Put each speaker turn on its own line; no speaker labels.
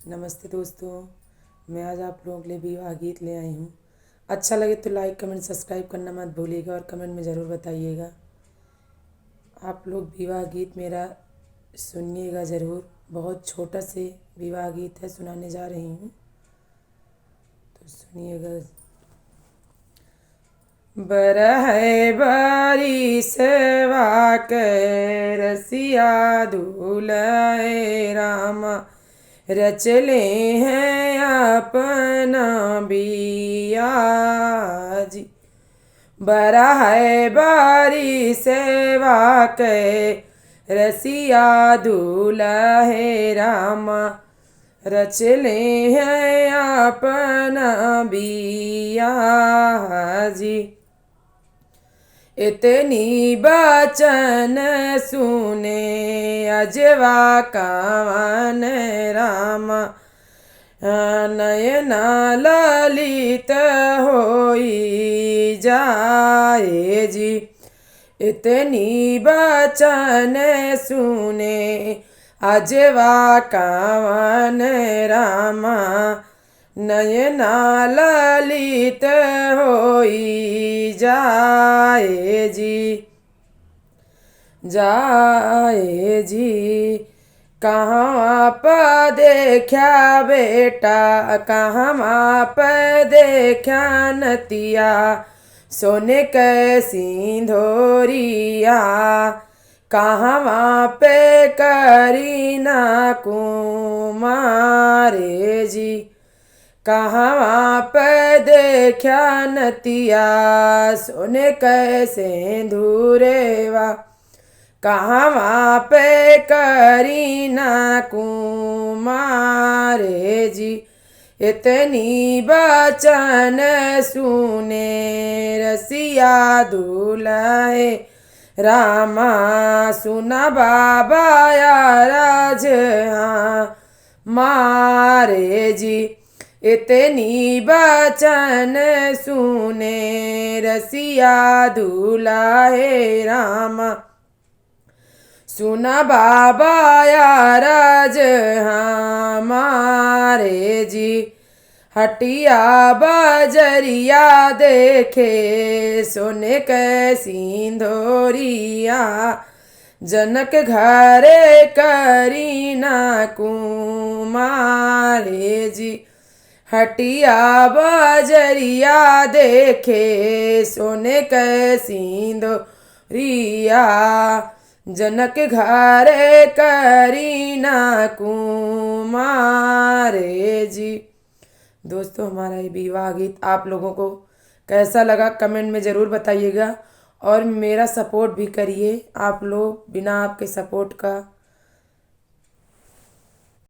नमस्ते दोस्तों, मैं आज आप लोगों के लिए विवाह गीत ले आई हूँ। अच्छा लगे तो लाइक कमेंट सब्सक्राइब करना मत भूलिएगा और कमेंट में ज़रूर बताइएगा। आप लोग विवाह गीत मेरा सुनिएगा ज़रूर। बहुत छोटा से विवाह गीत है, सुनाने जा रही हूँ, तो सुनिएगा। बरहै बरिसवा के रसिया दूल्हे रामा, रचले हैं अपना बिया जी। बरहै बरिसवा के रसिया दूल्हे रामा, रचले हैं अपना बिया जी। इतनी बचन सुने अजवा कावन रामा, नयना ललित होई जाए जी। इतनी बचन सुने अजवा कावन रामा, नयना ललित होई जाए जी। जाए जी कहाँ पर देखा बेटा, कहाँ पर देखा नतिया, सोने के सिंधोरिया, कहाँ पे करीना कुमारे जी। कहाँ पे देखा नतिया, सोने के सिंधुरेवा, कहाँ पे करीना कुमारे जी। इतनी बचन सुने रसिया दूल्हे रामा, सुना बाबा राज हाँ मारे जी। इतनी बचन सुने रसिया दूल्हे रामा, सुना बाबा राज हमारे जी। हटिया बजरिया देखे सोने के सिंधोरिया, जनक घरे करीना कुमारे जी। हटिया बजरिया देखे सोने के सिंधोरिया, जनक घरे करीना कुमारे जी। दोस्तों, हमारा ये विवाह गीत आप लोगों को कैसा लगा कमेंट में ज़रूर बताइएगा और मेरा सपोर्ट भी करिए। आप लोग बिना आपके सपोर्ट का